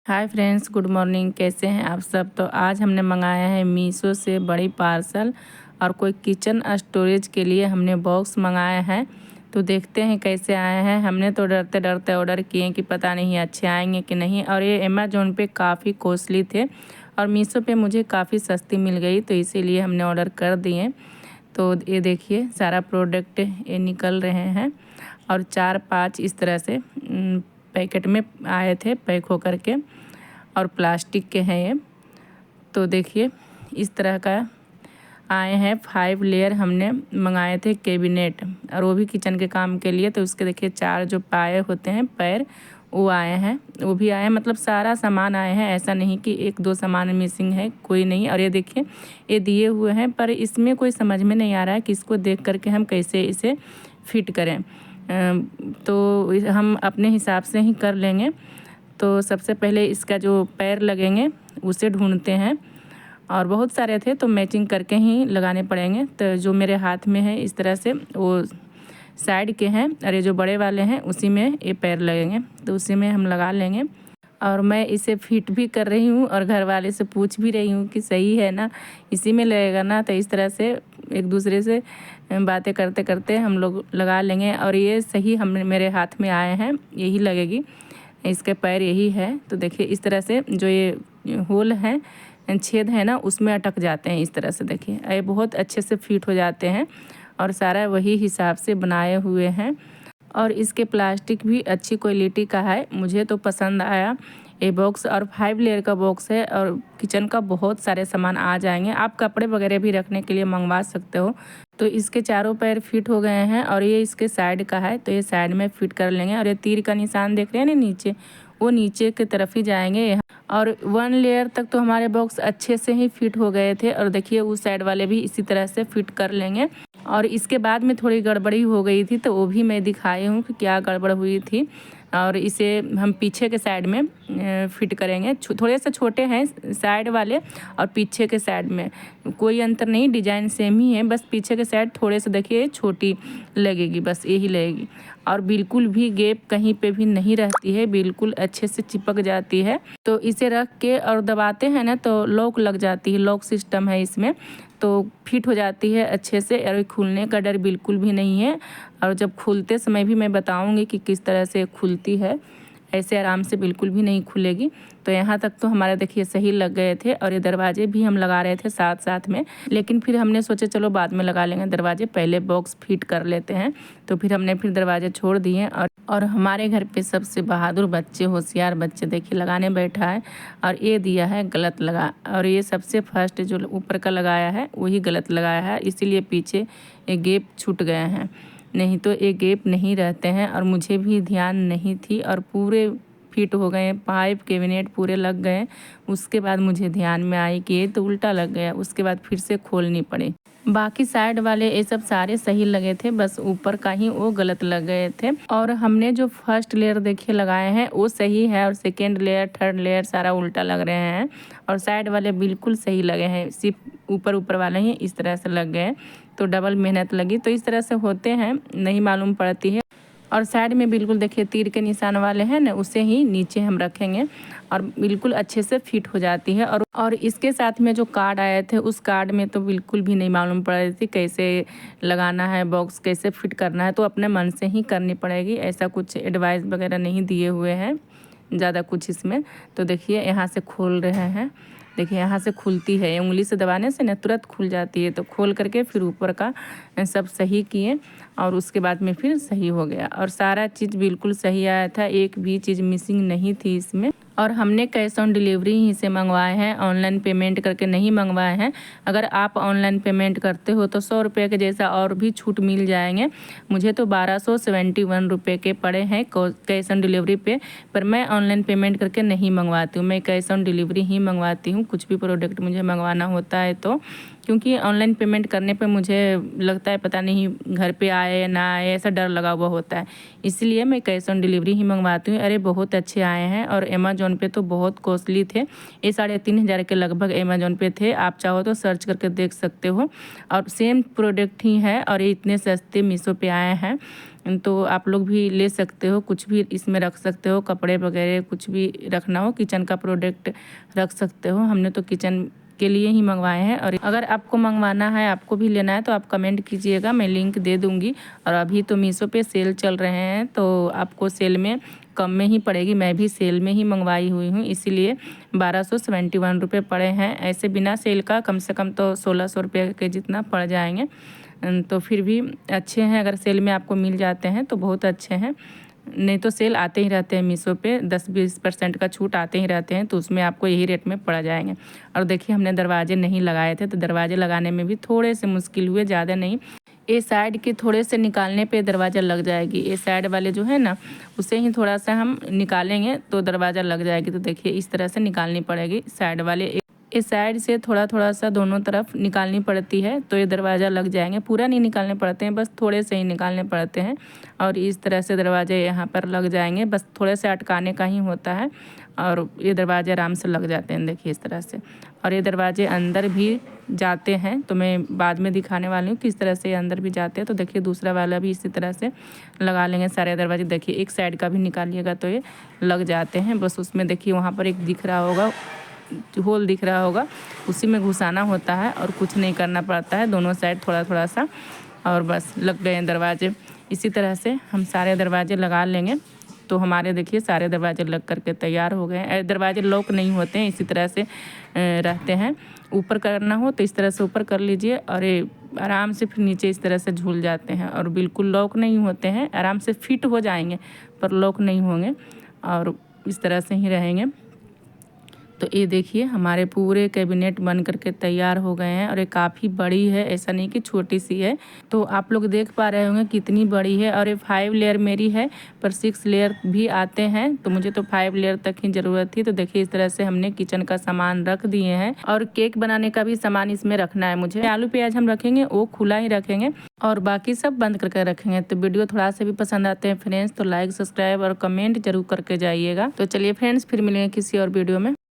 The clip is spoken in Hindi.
Hi friends, good morning. कैसे हैं आप सब। तो आज हमने मंगाया है मीशो से बड़ी पार्सल और कोई किचन स्टोरेज के लिए हमने बॉक्स मंगाया है। तो देखते हैं कैसे आए हैं। हमने तो डरते डरते ऑर्डर किए कि पता नहीं अच्छे आएंगे कि नहीं। और ये अमेज़ॉन पे काफ़ी कॉस्टली थे और मीशो पे मुझे काफ़ी सस्ती मिल गई, तो इसीलिए हमने ऑर्डर कर दिए। तो ये देखिए सारा प्रोडक्ट ये निकल रहे हैं और 4-5 इस तरह से पैकेट में आए थे पैक होकर के, और प्लास्टिक के हैं ये। तो देखिए इस तरह का आए हैं। 5 लेयर हमने मंगाए थे कैबिनेट, और वो भी किचन के काम के लिए। तो उसके देखिए 4 जो पाए होते हैं पैर, वो आए हैं, वो भी आए हैं। मतलब सारा सामान आए हैं, ऐसा नहीं कि 1-2 सामान मिसिंग है, कोई नहीं। और ये देखिए ये दिए हुए हैं, पर इसमें कोई समझ में नहीं आ रहा है कि इसको देख करके हम कैसे इसे फिट करें। तो हम अपने हिसाब से ही कर लेंगे। तो सबसे पहले इसका जो पैर लगेंगे उसे ढूंढते हैं, और बहुत सारे थे तो मैचिंग करके ही लगाने पड़ेंगे। तो जो मेरे हाथ में है इस तरह से वो साइड के हैं, और ये जो बड़े वाले हैं उसी में ये पैर लगेंगे, तो उसी में हम लगा लेंगे। और मैं इसे फिट भी कर रही हूँ और घर वाले से पूछ भी रही हूँ कि सही है ना, इसी में लगेगा ना। तो इस तरह से एक दूसरे से बातें करते करते हम लोग लगा लेंगे। और ये सही मेरे हाथ में आए हैं, यही लगेगी, इसके पैर यही है। तो देखिए इस तरह से जो ये होल है, छेद है ना, उसमें अटक जाते हैं। इस तरह से देखिए ये बहुत अच्छे से फिट हो जाते हैं, और सारा वही हिसाब से बनाए हुए हैं। और इसके प्लास्टिक भी अच्छी क्वालिटी का है, मुझे तो पसंद आया ये बॉक्स। और 5 लेयर का बॉक्स है, और किचन का बहुत सारे सामान आ जाएंगे। आप कपड़े वगैरह भी रखने के लिए मंगवा सकते हो। तो इसके चारों पैर फिट हो गए हैं, और ये इसके साइड का है, तो ये साइड में फिट कर लेंगे। और ये तीर का निशान देख रहे हैं ना नीचे, वो नीचे की तरफ ही जाएंगे। और 1 लेयर तक तो हमारे बॉक्स अच्छे से ही फिट हो गए थे, और देखिए उस साइड वाले भी इसी तरह से फिट कर लेंगे। और इसके बाद में थोड़ी गड़बड़ी हो गई थी, तो वो भी मैं दिखाई हूँ कि क्या गड़बड़ हुई थी। और इसे हम पीछे के साइड में फिट करेंगे। थोड़े से छोटे हैं साइड वाले, और पीछे के साइड में कोई अंतर नहीं, डिजाइन सेम ही है, बस पीछे के साइड थोड़े से देखिए छोटी लगेगी, बस यही लगेगी। और बिल्कुल भी गैप कहीं पे भी नहीं रहती है, बिल्कुल अच्छे से चिपक जाती है। तो इसे रख के और दबाते हैं ना तो लॉक लग जाती है, लॉक सिस्टम है इसमें, तो फिट हो जाती है अच्छे से। और खुलने का डर बिल्कुल भी नहीं है। और जब खुलते समय भी मैं बताऊंगी कि किस तरह से खुलती है, ऐसे आराम से बिल्कुल भी नहीं खुलेगी। तो यहाँ तक तो हमारे देखिए सही लग गए थे, और ये दरवाजे भी हम लगा रहे थे साथ साथ में, लेकिन फिर हमने सोचा चलो बाद में लगा लेंगे दरवाजे, पहले बॉक्स फिट कर लेते हैं। तो फिर हमने फिर दरवाजे छोड़ दिए। और हमारे घर पे सबसे बहादुर बच्चे, होशियार बच्चे देखिए लगाने बैठा है, और ये दिया है गलत लगा। और ये सबसे फर्स्ट जो ऊपर का लगाया है वही गलत लगाया है, इसीलिए पीछे ये गैप छूट गए हैं, नहीं तो ये गैप नहीं रहते हैं। और मुझे भी ध्यान नहीं थी, और पूरे फिट हो गए, पाइप कैबिनेट पूरे लग गए। उसके बाद मुझे ध्यान में आई कि ये तो उल्टा लग गया, उसके बाद फिर से खोलनी पड़ी। बाकी साइड वाले ये सब सारे सही लगे थे, बस ऊपर का ही वो गलत लग गए थे। और हमने जो फर्स्ट लेयर देखिए लगाए हैं वो सही है, और सेकेंड लेयर थर्ड लेयर सारा उल्टा लग रहे हैं। और साइड वाले बिल्कुल सही लगे हैं, सिर्फ ऊपर ऊपर वाले ही इस तरह से लग गए, तो डबल मेहनत लगी। तो इस तरह से होते हैं, नहीं मालूम पड़ती है। और साइड में बिल्कुल देखिए तीर के निशान वाले हैं ना, उसे ही नीचे हम रखेंगे, और बिल्कुल अच्छे से फिट हो जाती है। और इसके साथ में जो कार्ड आए थे उस कार्ड में तो बिल्कुल भी नहीं मालूम पड़ रही थी कैसे लगाना है बॉक्स, कैसे फिट करना है, तो अपने मन से ही करनी पड़ेगी। ऐसा कुछ एडवाइस वगैरह नहीं दिए हुए हैं ज़्यादा कुछ इसमें। तो देखिए यहाँ से खोल रहे हैं, देखिए यहाँ से खुलती है, उंगली से दबाने से ना तुरंत खुल जाती है। तो खोल करके फिर ऊपर का सब सही किए, और उसके बाद में फिर सही हो गया। और सारा चीज़ बिल्कुल सही आया था, एक भी चीज़ मिसिंग नहीं थी इसमें। और हमने कैश ऑन डिलीवरी ही से मंगवाए हैं, ऑनलाइन पेमेंट करके नहीं मंगवाए हैं। अगर आप ऑनलाइन पेमेंट करते हो तो 100 रुपये के जैसा और भी छूट मिल जाएंगे। मुझे तो 1271 रुपये के पड़े हैं कैश ऑन डिलीवरी पे, पर मैं ऑनलाइन पेमेंट करके नहीं मंगवाती हूँ, मैं कैश ऑन डिलीवरी ही मंगवाती हूँ कुछ भी प्रोडक्ट मुझे मंगवाना होता है तो। क्योंकि ऑनलाइन पेमेंट करने पे मुझे लगता है पता नहीं घर पे आए ना आए, ऐसा डर लगा हुआ होता है, इसलिए मैं कैश ऑन डिलीवरी ही मंगवाती हूँ। अरे बहुत अच्छे आए हैं, और अमेज़ॉन पे तो बहुत कॉस्टली थे, ये 3500 के लगभग अमेज़ॉन पे थे। आप चाहो तो सर्च करके देख सकते हो, और सेम प्रोडक्ट ही है, और ये इतने सस्ते मीशो पे आए हैं। तो आप लोग भी ले सकते हो, कुछ भी इसमें रख सकते हो, कपड़े वगैरह कुछ भी रखना हो, किचन का प्रोडक्ट रख सकते हो। हमने तो किचन के लिए ही मंगवाए हैं। और अगर आपको मंगवाना है, आपको भी लेना है तो आप कमेंट कीजिएगा, मैं लिंक दे दूँगी। और अभी तो मीशो पे सेल चल रहे हैं तो आपको सेल में कम में ही पड़ेगी। मैं भी सेल में ही मंगवाई हुई हूँ, इसीलिए 1271 रुपये पड़े हैं। ऐसे बिना सेल का कम से कम तो 1600 रुपये के जितना पड़ जाएंगे। तो फिर भी अच्छे हैं, अगर सेल में आपको मिल जाते हैं तो बहुत अच्छे हैं। नहीं तो सेल आते ही रहते हैं मीशो पे, 10-20% का छूट आते ही रहते हैं, तो उसमें आपको यही रेट में पड़ जाएंगे। और देखिए हमने दरवाजे नहीं लगाए थे, तो दरवाजे लगाने में भी थोड़े से मुश्किल हुए, ज़्यादा नहीं। ये साइड के थोड़े से निकालने पे दरवाज़ा लग जाएगी। ये साइड वाले जो है ना, उसे ही थोड़ा सा हम निकालेंगे तो दरवाज़ा लग जाएगी। तो देखिए इस तरह से निकालनी पड़ेगी साइड वाले। इस साइड से थोड़ा थोड़ा सा दोनों तरफ निकालनी पड़ती है तो ये दरवाज़ा लग जाएंगे। पूरा नहीं निकालने पड़ते हैं, बस थोड़े से ही निकालने पड़ते हैं। और इस तरह से दरवाजे यहाँ पर लग जाएंगे, बस थोड़े से अटकाने का ही होता है और ये दरवाजे आराम से लग जाते हैं। देखिए इस तरह से। और ये दरवाजे अंदर भी जाते हैं, तो मैं बाद में दिखाने वाली हूँ किस तरह से अंदर भी जाते हैं। तो देखिए दूसरा वाला भी इसी तरह से लगा लेंगे सारे दरवाजे। देखिए एक साइड का भी निकालिएगा तो ये लग जाते हैं। बस उसमें देखिए वहाँ पर एक दिख रहा होगा, होल दिख रहा होगा, उसी में घुसाना होता है और कुछ नहीं करना पड़ता है, दोनों साइड थोड़ा थोड़ा सा, और बस लग गए दरवाजे। इसी तरह से हम सारे दरवाजे लगा लेंगे। तो हमारे देखिए सारे दरवाजे लग करके तैयार हो गए। दरवाजे लॉक नहीं होते हैं, इसी तरह से रहते हैं। ऊपर करना हो तो इस तरह से ऊपर कर लीजिए और ये आराम से फिर नीचे इस तरह से झूल जाते हैं और बिल्कुल लॉक नहीं होते हैं, आराम से फिट हो जाएंगे पर लॉक नहीं होंगे और इस तरह से ही रहेंगे। तो ये देखिए हमारे पूरे कैबिनेट बन करके तैयार हो गए हैं और ये काफ़ी बड़ी है, ऐसा नहीं कि छोटी सी है। तो आप लोग देख पा रहे होंगे कितनी बड़ी है। और ये 5 लेयर मेरी है, पर 6 लेयर भी आते हैं, तो मुझे तो 5 लेयर तक ही ज़रूरत थी। तो देखिए इस तरह से हमने किचन का सामान रख दिए हैं और केक बनाने का भी सामान इसमें रखना है मुझे। आलू प्याज हम रखेंगे वो खुला ही रखेंगे और बाकी सब बंद करके रखेंगे। तो वीडियो थोड़ा सा भी पसंद आते हैं फ्रेंड्स तो लाइक, सब्सक्राइब और कमेंट जरूर करके जाइएगा। तो चलिए फ्रेंड्स फिर मिलेंगे किसी और वीडियो में।